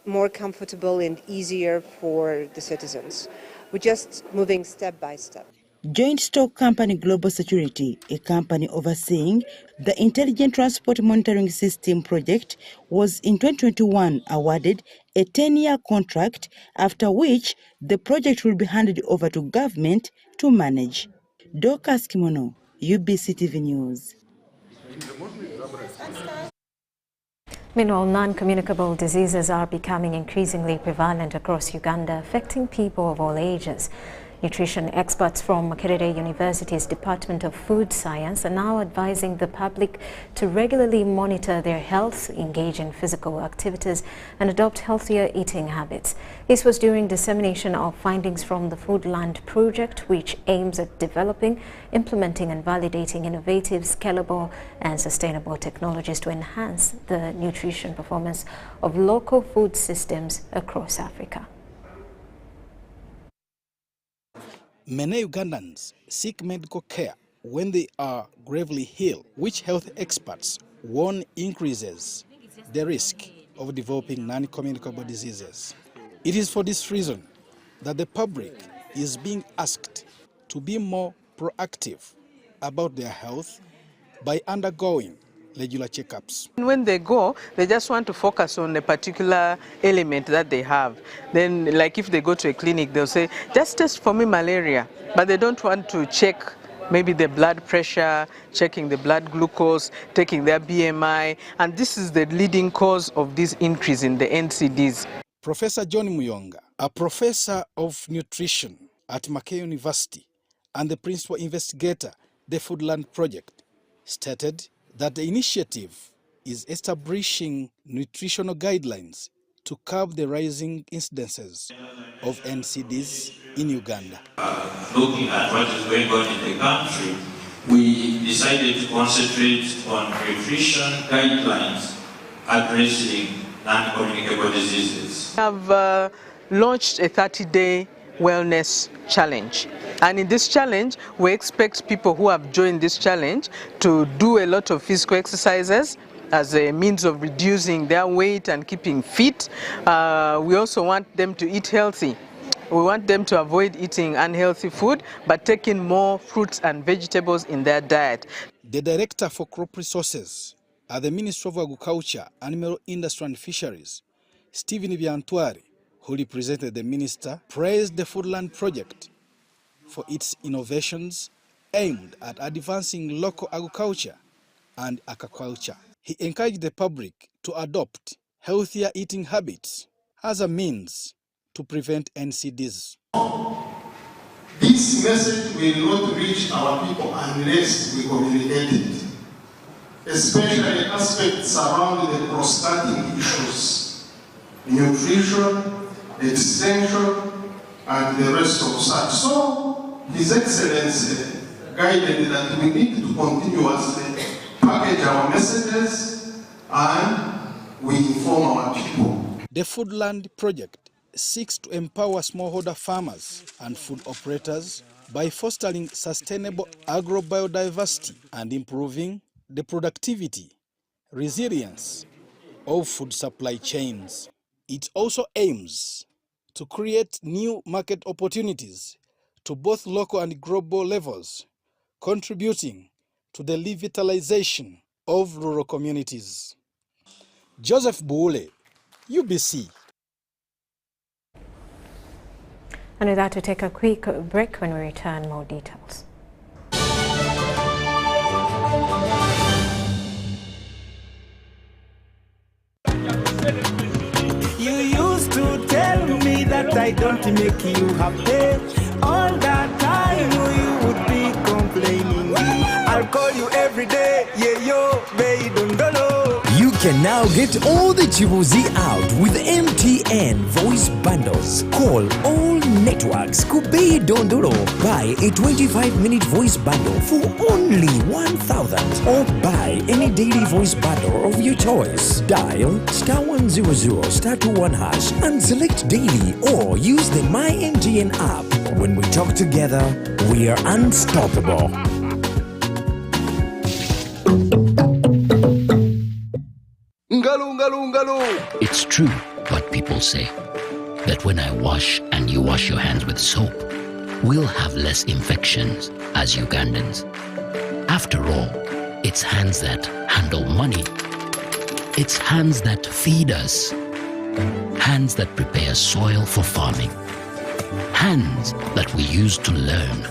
more comfortable and easier for the citizens. We're just moving step by step. Joint Stock Company Global Security, a company overseeing the Intelligent Transport Monitoring System project, was in 2021 awarded a 10-year contract, after which the project will be handed over to government to manage. Dorcas Kimono, UBC TV News. Meanwhile, non-communicable diseases are becoming increasingly prevalent across Uganda, affecting people of all ages. Nutrition experts from Makerere University's Department of Food Science are now advising the public to regularly monitor their health, engage in physical activities, and adopt healthier eating habits. This was during dissemination of findings from the Foodland project, which aims at developing, implementing, and validating innovative, scalable, and sustainable technologies to enhance the nutrition performance of local food systems across Africa. Many Ugandans seek medical care when they are gravely ill, which health experts warn increases the risk of developing non-communicable diseases. It is for this reason that the public is being asked to be more proactive about their health by undergoing regular checkups. When they go, they just want to focus on a particular element that they have. Then, like if they go to a clinic, they'll say, just test for me malaria. But they don't want to check maybe the blood pressure, checking the blood glucose, taking their BMI. And this is the leading cause of this increase in the NCDs. Professor John Muyonga, a professor of nutrition at Mateke University and the principal investigator, the Foodland Project, stated that the initiative is establishing nutritional guidelines to curb the rising incidences of NCDs in Uganda. Looking at what is going on in the country, we decided to concentrate on nutrition guidelines addressing non-communicable diseases. We have launched a 30-day wellness challenge. And in this challenge, we expect people who have joined this challenge to do a lot of physical exercises as a means of reducing their weight and keeping fit. We also want them to eat healthy. We want them to avoid eating unhealthy food, but taking more fruits and vegetables in their diet. The Director for Crop Resources at the Ministry of Agriculture, Animal Industry and Fisheries, Stephen Biantwari, who represented the minister, praised the Foodland Project for its innovations aimed at advancing local agriculture and aquaculture. He encouraged the public to adopt healthier eating habits as a means to prevent NCDs. This message will not reach our people unless we communicate it, especially aspects around the cross-cutting issues, nutrition, extension, and the rest of such. So, His Excellency guided that we need to continuously package our messages and we inform our people. The Foodland Project seeks to empower smallholder farmers and food operators by fostering sustainable agrobiodiversity and improving the productivity, resilience of food supply chains. It also aims to create new market opportunities to both local and global levels, contributing to the revitalization of rural communities. Joseph Boule, UBC. And with that, we take a quick break. When we return, more details. You used to tell me that I don't make you happy. All that time you would be complaining. I'll call you every day, yeah, yo, baby, don't know. You can now get all the Chibuzi out with MTN voice bundles. Call all networks Kubei Dondoro. Buy a 25-minute voice bundle for only 1,000 or buy any daily voice bundle of your choice. Dial *100 *21 hash and select daily or use the My MTN app. When we talk together, we are unstoppable. It's true what people say, that when I wash and you wash your hands with soap, we'll have less infections as Ugandans. After all, it's hands that handle money. It's hands that feed us. Hands that prepare soil for farming. Hands that we use to learn.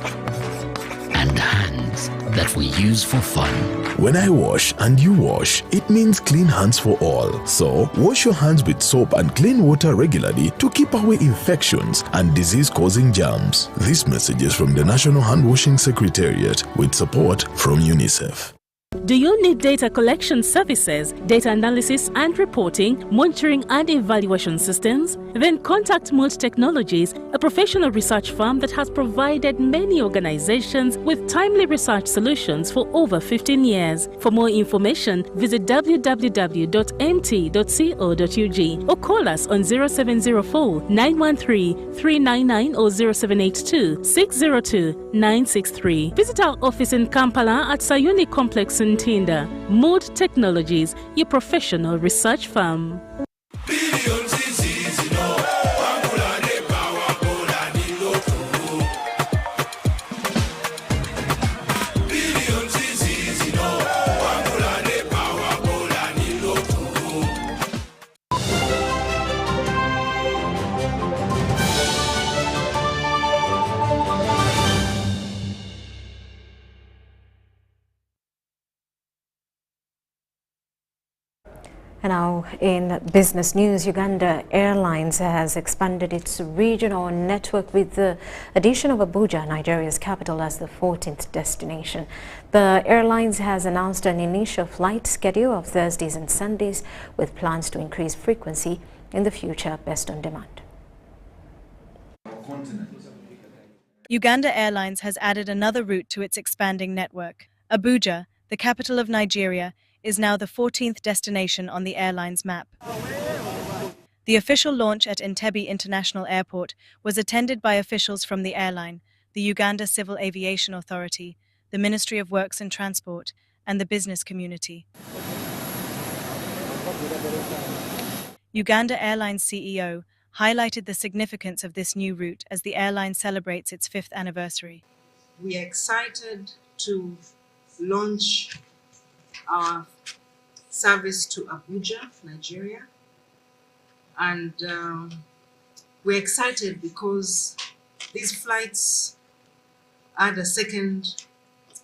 And hands that we use for fun. When I wash and you wash, it means clean hands for all. So, wash your hands with soap and clean water regularly to keep away infections and disease-causing germs. This message is from the National Hand Washing Secretariat with support from UNICEF. Do you need data collection services, data analysis and reporting, monitoring and evaluation systems? Then contact Mold Technologies, a professional research firm that has provided many organizations with timely research solutions for over 15 years. For more information, visit www.mt.co.ug or call us on 0704 913 399 or 0782 602 963. Visit our office in Kampala at Sayuni Complex in Tinda. Mood Technologies, your professional research firm. Now, in business news, Uganda Airlines has expanded its regional network with the addition of Abuja, Nigeria's capital, as the 14th destination. The airlines has announced an initial flight schedule of Thursdays and Sundays, with plans to increase frequency in the future based on demand. Uganda Airlines has added another route to its expanding network. Abuja, the capital of Nigeria, is now the 14th destination on the airline's map. The official launch at Entebbe International Airport was attended by officials from the airline, the Uganda Civil Aviation Authority, the Ministry of Works and Transport, and the business community. Uganda Airlines CEO highlighted the significance of this new route as the airline celebrates its 5th anniversary. We are excited to launch our service to Abuja, Nigeria, and we're excited because these flights add a second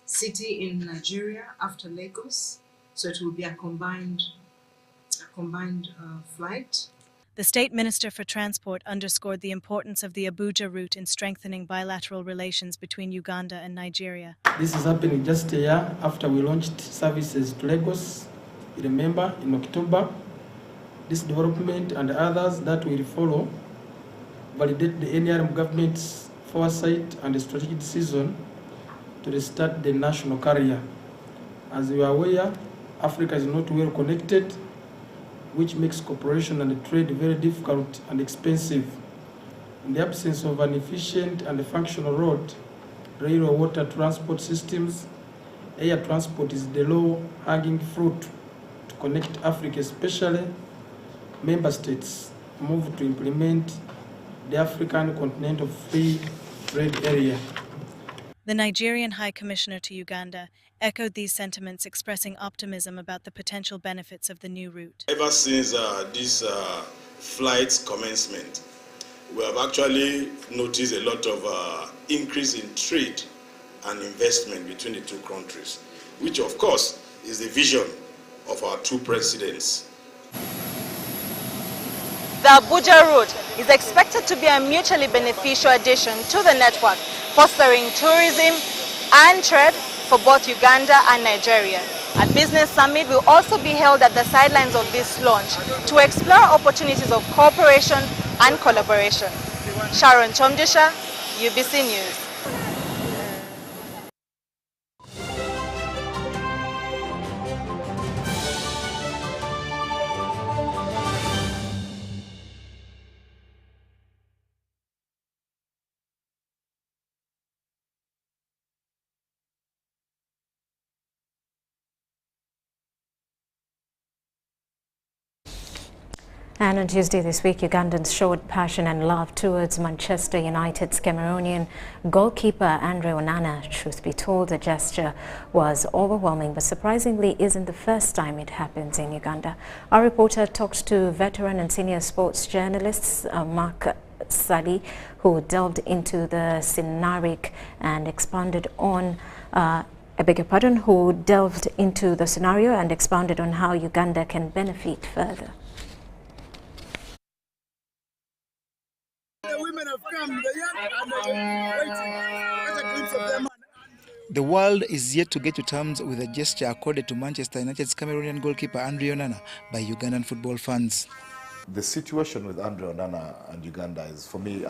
city in Nigeria after Lagos, so it will be a combined flight. The State Minister for Transport underscored the importance of the Abuja route in strengthening bilateral relations between Uganda and Nigeria. This is happening just a year after we launched services to Lagos. Remember, in October, this development and others that will follow validate the NRM government's foresight and strategic decision to restart the national carrier. As you are aware, Africa is not well connected, which makes cooperation and trade very difficult and expensive. In the absence of an efficient and functional road, rail or water transport systems, air transport is the low-hanging fruit to connect Africa, especially member states move to implement the African Continental Free Trade Area. The Nigerian High Commissioner to Uganda echoed these sentiments, expressing optimism about the potential benefits of the new route. Ever since this flight's commencement, we have actually noticed a lot of increase in trade and investment between the two countries, which of course is the vision of our two presidents. The Abuja route is expected to be a mutually beneficial addition to the network, fostering tourism and trade for both Uganda and Nigeria. A business summit will also be held at the sidelines of this launch to explore opportunities of cooperation and collaboration. Sharon Chomdisha, UBC News. And on Tuesday this week, Ugandans showed passion and love towards Manchester United's Cameroonian goalkeeper Andre Onana. Truth be told, the gesture was overwhelming, but surprisingly isn't the first time it happens in Uganda. Our reporter talked to veteran and senior sports journalists Mark Sadi, who delved into the scenario and expounded on who delved into the scenario and expounded on how Uganda can benefit further. The women have come, the young and waiting. There's a glimpse of them. The world is yet to get to terms with a gesture accorded to Manchester United's Cameroonian goalkeeper Andre Onana by Ugandan football fans. The situation with Andre Onana and Uganda is, for me,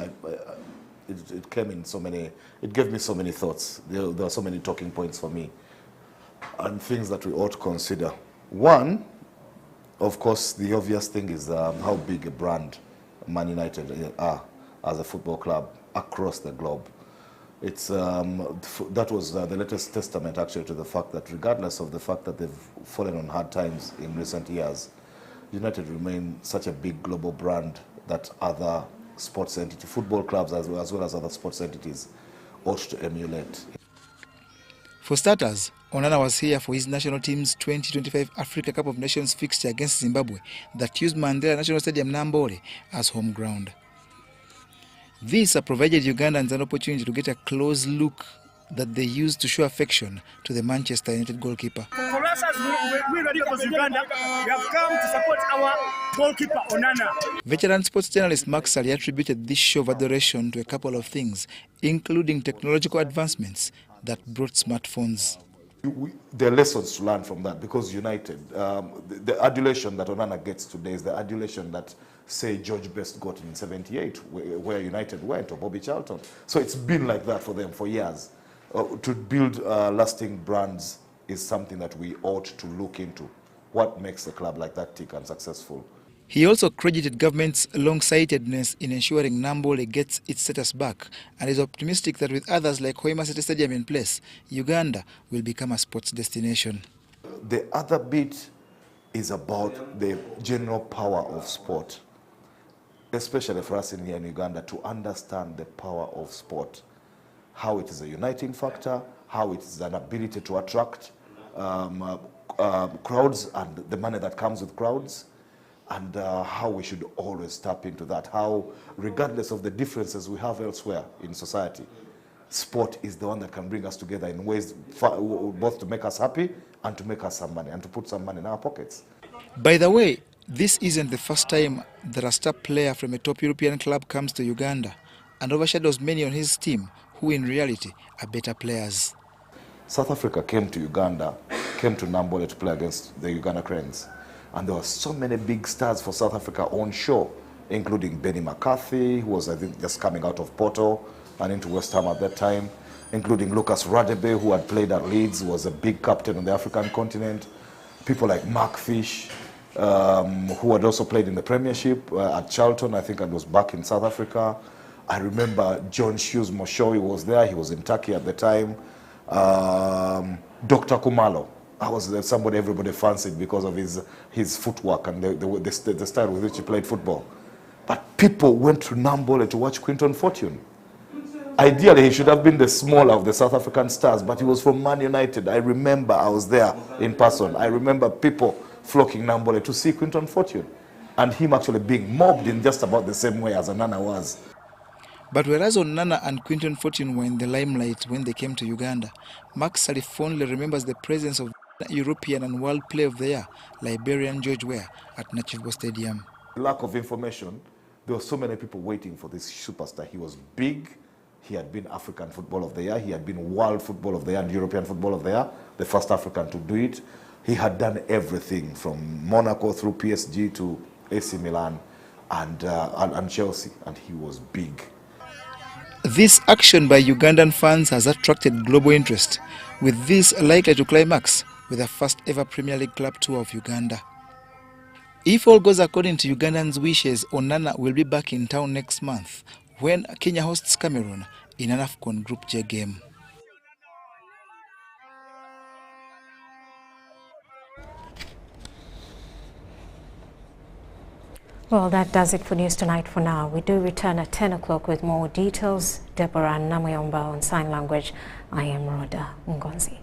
it came in so many, it gave me so many thoughts. There are so many talking points for me and things that we ought to consider. One, of course, the obvious thing is how big a brand Man United are as a football club across the globe. It's that was the latest testament actually to the fact that regardless of the fact that they've fallen on hard times in recent years, United remain such a big global brand that other sports entities, football clubs as well as other sports entities, ought to emulate. For starters, Onana was here for his national team's 2025 Africa Cup of Nations fixture against Zimbabwe that used Mandela National Stadium Nambole as home ground. This provided Ugandans an opportunity to get a close look that they used to show affection to the Manchester United goalkeeper. For us as we Radicals Uganda, we have come to support our goalkeeper Onana. Veteran sports journalist Mark Sally attributed this show of adoration to a couple of things, including technological advancements that brought smartphones. There are lessons to learn from that, because United, the adulation that Onana gets today is the adulation that, say, George Best got in '78, where United went, or Bobby Charlton. So it's been like that for them for years. To build lasting brands is something that we ought to look into. What makes a club like that tick and successful? He also credited government's long-sightedness in ensuring Nambole gets its status back, and is optimistic that with others like Hoima City Stadium in place, Uganda will become a sports destination. The other bit is about the general power of sport, especially for us in here in Uganda, to understand the power of sport, how it is a uniting factor, how it is an ability to attract crowds and the money that comes with crowds, and how we should always tap into that, how regardless of the differences we have elsewhere in society, sport is the one that can bring us together in ways both to make us happy and to make us some money and to put some money in our pockets. By the way, this isn't the first time that a star player from a top European club comes to Uganda and overshadows many on his team who in reality are better players. South Africa came to Uganda, came to Nambole to play against the Uganda Cranes. And there were so many big stars for South Africa on show, including Benny McCarthy, who was, I think, just coming out of Porto and into West Ham at that time, including Lucas Radebe, who had played at Leeds, was a big captain on the African continent. People like Mark Fish, who had also played in the Premiership at Charlton, I think, and was back in South Africa. I remember John Shoes Moshowi was there. He was in Turkey at the time. Dr. Kumalo. I was somebody everybody fancied because of his footwork and the style with which he played football. But people went to Nambole to watch Quinton Fortune. Ideally, he should have been the smaller of the South African stars, but he was from Man United. I remember I was there in person. I remember people flocking Nambole to see Quinton Fortune, and him actually being mobbed in just about the same way as Onana was. But whereas Onana and Quinton Fortune were in the limelight when they came to Uganda, Mark Sally fondly remembers the presence of European and World Player of the Year, Liberian George Weah at Nachivbo Stadium. Lack of information, there were so many people waiting for this superstar. He was big, he had been African Football of the Year, he had been World Football of the Year and European Football of the Year, the first African to do it. He had done everything from Monaco through PSG to AC Milan and Chelsea, and he was big. This action by Ugandan fans has attracted global interest, with this likely to climax with the first ever Premier League club tour of Uganda. If all goes according to Ugandans' wishes, Onana will be back in town next month when Kenya hosts Cameroon in an AFCON Group J game. Well, that does it for News Tonight for now. We do return at 10 o'clock with more details. Deborah Namuyomba on sign language. I am Rhoda Ngonzi.